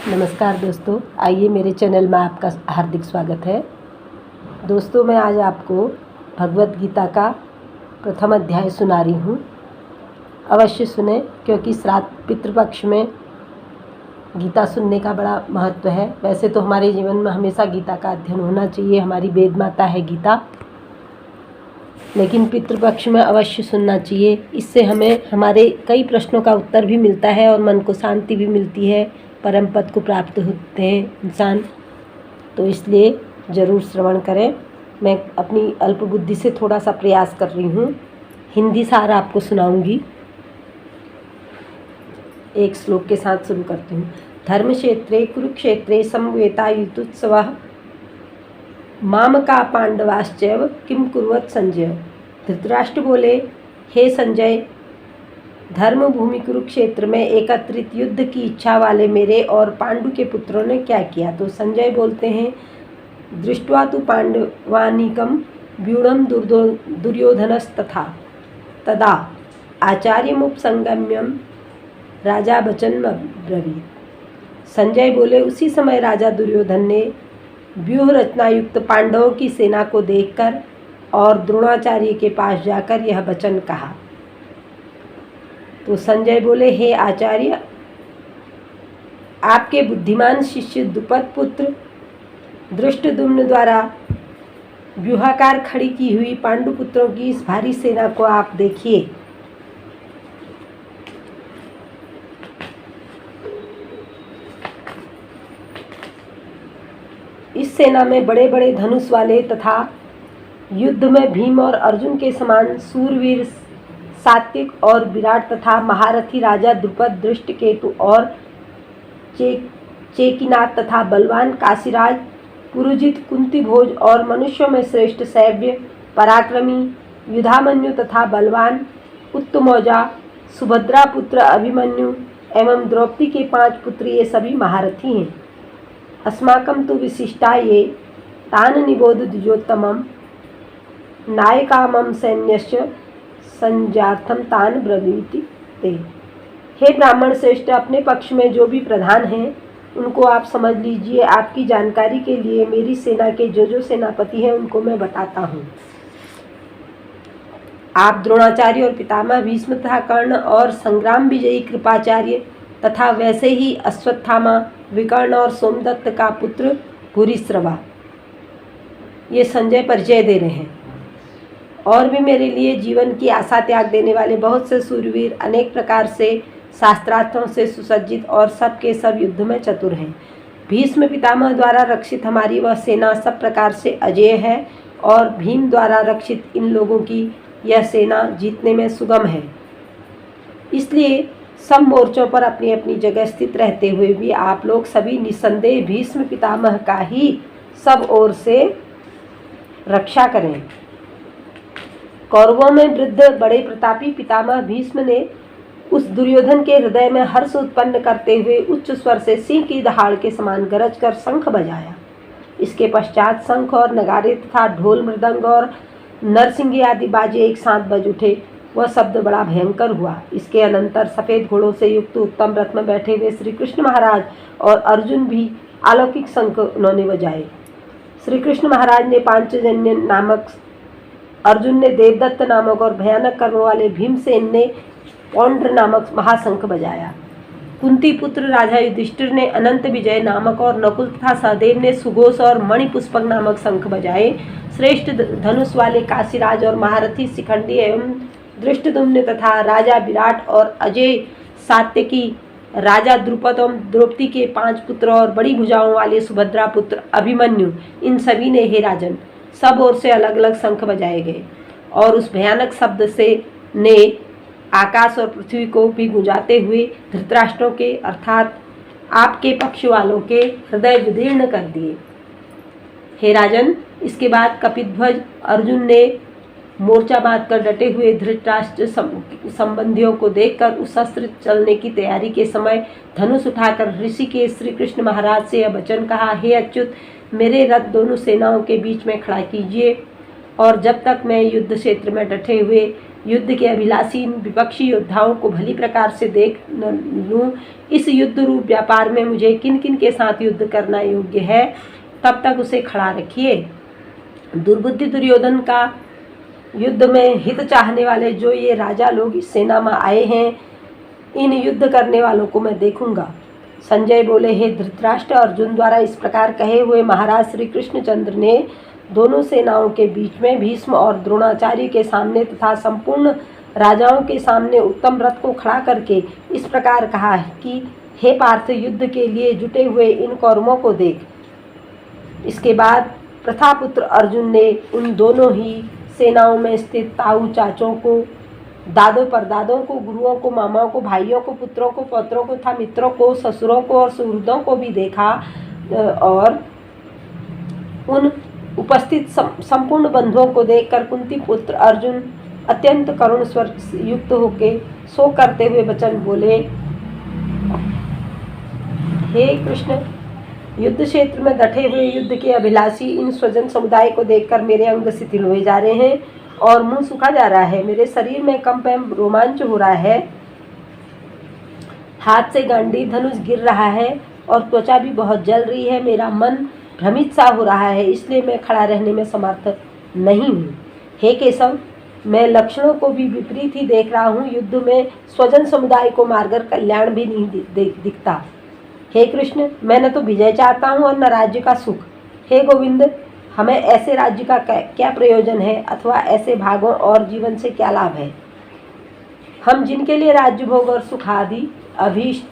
नमस्कार दोस्तों, आइए मेरे चैनल में आपका हार्दिक स्वागत है। दोस्तों, मैं आज आपको भगवत गीता का प्रथम अध्याय सुना रही हूँ। अवश्य सुने, क्योंकि श्राद्ध पितृपक्ष में गीता सुनने का बड़ा महत्व है। वैसे तो हमारे जीवन में हमेशा गीता का अध्ययन होना चाहिए, हमारी वेद माता है गीता, लेकिन पितृपक्ष में अवश्य सुनना चाहिए। इससे हमें हमारे कई प्रश्नों का उत्तर भी मिलता है और मन को शांति भी मिलती है, परम पद को प्राप्त होते हैं इंसान। तो इसलिए ज़रूर श्रवण करें। मैं अपनी अल्प बुद्धि से थोड़ा सा प्रयास कर रही हूँ। हिंदी सार आपको सुनाऊंगी। एक श्लोक के साथ शुरू करती हूँ। धर्मक्षेत्रे कुरुक्षेत्रे समवेतायुत्सवः मामका पांडवाश्चैव किम कुर्वत संजय। धृतराष्ट्र बोले, हे संजय, धर्म भूमि कुरुक्षेत्र में एकत्रित युद्ध की इच्छा वाले मेरे और पांडु के पुत्रों ने क्या किया। तो संजय बोलते हैं, दृष्ट्वा तु पांडवानीकम व्यूढ़म दुर्योधनस्तथा तदा आचार्यमुपसंगम्यम राजा वचन ब्रवीत। संजय बोले, उसी समय राजा दुर्योधन ने व्यूह रचना युक्त पांडवों की सेना को देखकर और द्रोणाचार्य के पास जाकर यह वचन कहा। तो संजय बोले, हे आचार्य, आपके बुद्धिमान शिष्य द्रुपद पुत्र धृष्टद्युम्न द्वारा व्यूहाकार खड़ी की हुई पांडु पुत्रों की इस भारी सेना को आप देखिए। इस सेना में बड़े बड़े धनुष वाले तथा युद्ध में भीम और अर्जुन के समान सूरवीर सात्विक और विराट तथा महारथी राजा द्रुपद, दृष्टकेतु और चेकिनाथ तथा बलवान काशीराज, पुरुजित, कुंती भोज और मनुष्यों में श्रेष्ठ सैव्य, पराक्रमी युधामन्यु तथा बलवान उत्तमौजा, सुभद्रा पुत्र अभिमन्यु एवं द्रौपदी के 5 पुत्र, ये सभी महारथी हैं। अस्माकं तु विशिष्टा ये तान निबोध द्विजोत्तमं नायकामं सैन्यस्य संजार्थम तान ब्रवीति ते। हे ब्राह्मण श्रेष्ठ, अपने पक्ष में जो भी प्रधान हैं उनको आप समझ लीजिए। आपकी जानकारी के लिए मेरी सेना के जो सेनापति हैं उनको मैं बताता हूँ। आप द्रोणाचार्य और पितामह भीष्म तथा कर्ण और संग्राम विजयी कृपाचार्य तथा वैसे ही अश्वत्थामा, विकर्ण और सोमदत्त का पुत्र भूरिश्रवा। ये संजय परिचय दे रहे हैं। और भी मेरे लिए जीवन की आशा त्याग देने वाले बहुत से सूरवीर, अनेक प्रकार से शास्त्रार्थों से सुसज्जित और सब के सब युद्ध में चतुर हैं। भीष्म पितामह द्वारा रक्षित हमारी वह सेना सब प्रकार से अजेय है और भीम द्वारा रक्षित इन लोगों की यह सेना जीतने में सुगम है। इसलिए सब मोर्चों पर अपनी अपनी जगह स्थित रहते हुए भी आप लोग सभी निस्संदेह भीष्म पितामह का ही सब ओर से रक्षा करें। कौरवों में वृद्ध बड़े प्रतापी पितामह भीष्म ने उस दुर्योधन के हृदय में हर्ष उत्पन्न करते हुए उच्च स्वर से सिंह की दहाड़ के समान गरज कर शंख बजाया। इसके पश्चात शंख और नगाड़े तथा ढोल, मृदंग और नरसिंगे आदि बाजे एक साथ बज उठे। वह शब्द बड़ा भयंकर हुआ। इसके अनंतर सफ़ेद घोड़ों से युक्त उत्तम रथ में बैठे हुए श्री कृष्ण महाराज और अर्जुन भी अलौकिक शंख उन्होंने बजाए। श्री कृष्ण महाराज ने पांचजन्य नामक, अर्जुन ने देवदत्त नामक और भयानक कर्मों वाले भीमसेन ने पौंड्र नामक महाशंख बजाया। कुंती पुत्र राजा युधिष्ठिर ने अनंत विजय नामक और नकुल तथा सहदेव ने सुघोष और मणिपुष्पक नामक शंख बजाए। श्रेष्ठ धनुष वाले काशीराज और महारथी शिखंडी एवं धृष्टद्युम्न तथा राजा विराट और अजय सात्यकी राजा द्रुपद एवं द्रौपदी के 5 पुत्र और बड़ी भुजाओं वाले सुभद्रा पुत्र अभिमन्यु, इन सभी ने, हे राजन, सब ओर से अलग अलग शंख बजाए गए और उस भयानक शब्द से ने आकाश और पृथ्वी को भी गुंजाते हुए धृतराष्ट्रों के अर्थात आपके पक्ष वालों के हृदय विदीर्ण कर दिए। हे राजन, इसके बाद कपिध्वज अर्जुन ने मोर्चा बांधकर डटे हुए धृतराष्ट्र संबंधियों को देखकर उस शस्त्र चलने की तैयारी के समय धनुष उठाकर ऋषि के श्री कृष्ण महाराज से यह वचन कहा, हे अच्युत, मेरे रथ दोनों सेनाओं के बीच में खड़ा कीजिए और जब तक मैं युद्ध क्षेत्र में डटे हुए युद्ध के अभिलाषी इन विपक्षी योद्धाओं को भली प्रकार से देख लूँ। इस युद्ध रूप व्यापार में मुझे किन किन के साथ युद्ध करना योग्य है, तब तक उसे खड़ा रखिए। दुर्बुद्धि दुर्योधन का युद्ध में हित चाहने वाले जो ये राजा लोग इस सेना में आए हैं, इन युद्ध करने वालों को मैं देखूंगा। संजय बोले, हे धृतराष्ट्र, अर्जुन द्वारा इस प्रकार कहे हुए महाराज श्री कृष्णचंद्र ने दोनों सेनाओं के बीच में भीष्म और द्रोणाचार्य के सामने तथा संपूर्ण राजाओं के सामने उत्तम रथ को खड़ा करके इस प्रकार कहा कि हे पार्थ, युद्ध के लिए जुटे हुए इन कौरवों को देख। इसके बाद प्रथापुत्र अर्जुन ने उन दोनों ही सेनाओं में स्थित ताऊ चाचों को, दादों परदादों को, गुरुओं को, मामाओं को, भाइयों को, पुत्रों को, पौत्रों को तथा मित्रों को, ससुरों को और सुहृदों को भी देखा और उन उपस्थित संपूर्ण बंधुओं को देखकर कुंती पुत्र अर्जुन अत्यंत करुण स्वर युक्त होके सो करते हुए वचन बोले, हे कृष्ण, युद्ध क्षेत्र में डटे हुए युद्ध के अभिलाषी इन स्वजन समुदाय को देखकर मेरे अंग शिथिल हुए जा रहे हैं और मुंह सूखा जा रहा है। मेरे शरीर में कंप एवं रोमांच हो रहा है, हाथ से गांडीव धनुष गिर रहा है और त्वचा भी बहुत जल रही है। मेरा मन भ्रमित सा हो रहा है, इसलिए मैं खड़ा रहने में समर्थ नहीं हूँ। हे केशव, मैं लक्षणों को भी विपरीत ही देख रहा हूँ। युद्ध में स्वजन समुदाय को मारकर कल्याण भी नहीं दिखता। हे कृष्ण, मैं न तो विजय चाहता हूँ और न राज्य का सुख। हे गोविंद, हमें ऐसे राज्य का क्या प्रयोजन है अथवा ऐसे भागों और जीवन से क्या लाभ है। हम जिनके लिए राज्य भोग और सुख आदि अभीष्ट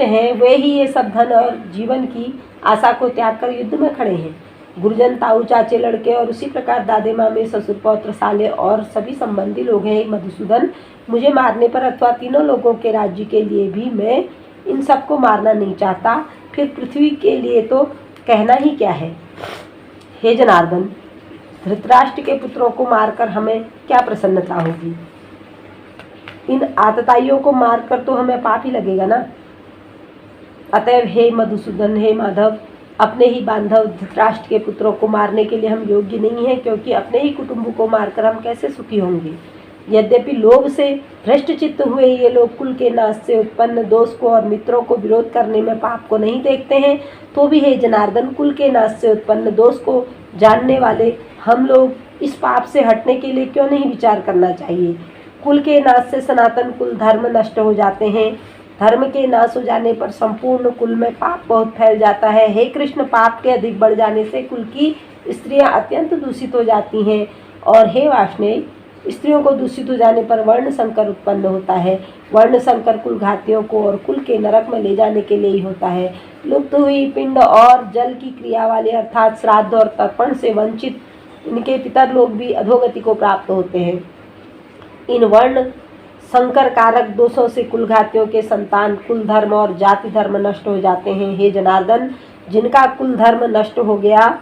हैं, वे ही ये सब धन और जीवन की आशा को त्याग कर युद्ध में खड़े हैं। गुरुजन, ताऊ चाचे, लड़के और उसी प्रकार दादे मामे, ससुर पौत्र, साले और सभी संबंधी लोग हैं। मधुसूदन, मुझे मारने पर अथवा तीनों लोगों के राज्य के लिए भी मैं इन सबको मारना नहीं चाहता, फिर पृथ्वी के लिए तो कहना ही क्या है। हे जनार्दन, धृतराष्ट्र के पुत्रों को मारकर हमें क्या प्रसन्नता होगी। इन आतताइयों को मारकर तो हमें पाप ही लगेगा ना। अतएव हे मधुसूदन, हे माधव, अपने ही बांधव धृतराष्ट्र के पुत्रों को मारने के लिए हम योग्य नहीं हैं, क्योंकि अपने ही कुटुंब को मारकर हम कैसे सुखी होंगे। यद्यपि लोभ से भ्रष्ट चित्त हुए ये लोग कुल के नाश से उत्पन्न दोष को और मित्रों को विरोध करने में पाप को नहीं देखते हैं, तो भी हे जनार्दन, कुल के नाश से उत्पन्न दोष को जानने वाले हम लोग इस पाप से हटने के लिए क्यों नहीं विचार करना चाहिए। कुल के नाश से सनातन कुल धर्म नष्ट हो जाते हैं। धर्म के नाश हो जाने पर संपूर्ण कुल में पाप बहुत फैल जाता है। हे कृष्ण, पाप के अधिक बढ़ जाने से कुल की स्त्रियां अत्यंत दूषित हो जाती हैं और हे वाष्णेय, स्त्रियों को दूषित हो जाने पर वर्ण संकर उत्पन्न होता है। वर्ण संकर कुल घातियों को और कुल के नरक में ले जाने के लिए ही होता है। लुप्त हुई पिंड और जल की क्रिया वाले अर्थात श्राद्ध और तर्पण से वंचित इनके पितर लोग भी अधोगति को प्राप्त होते हैं। इन वर्ण संकर कारक दोषों से कुल घातियों के संतान कुल धर्म और जाति धर्म नष्ट हो जाते हैं। हे जनार्दन, जिनका कुल धर्म नष्ट हो गया,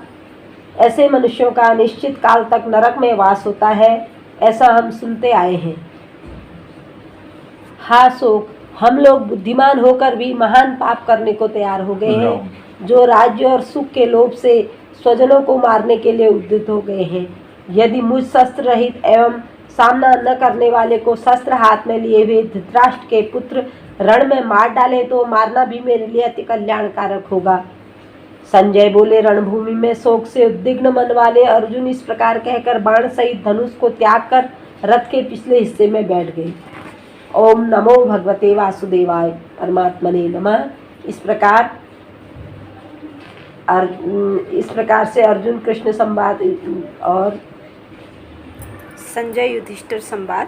ऐसे मनुष्यों का निश्चित काल तक नरक में वास होता है, ऐसा हम सुनते आए हैं। हाँ शोक, हम लोग बुद्धिमान होकर भी महान पाप करने को तैयार हो गए हैं, जो राज्य और सुख के लोभ से स्वजनों को मारने के लिए उद्यत हो गए हैं। यदि मुझ शस्त्र रहित एवं सामना न करने वाले को शस्त्र हाथ में लिए हुए धृतराष्ट्र के पुत्र रण में मार डाले तो मारना भी मेरे लिए अति कल्याणकारक होगा। संजय बोले, रणभूमि में शोक से उद्विग्न मन वाले अर्जुन इस प्रकार कहकर बाण सहित धनुष को त्याग कर रथ के पिछले हिस्से में बैठ गए। ओम नमो भगवते वासुदेवाय परमात्मने नमः। इस प्रकार से अर्जुन कृष्ण संवाद और संजय युधिष्ठिर संवाद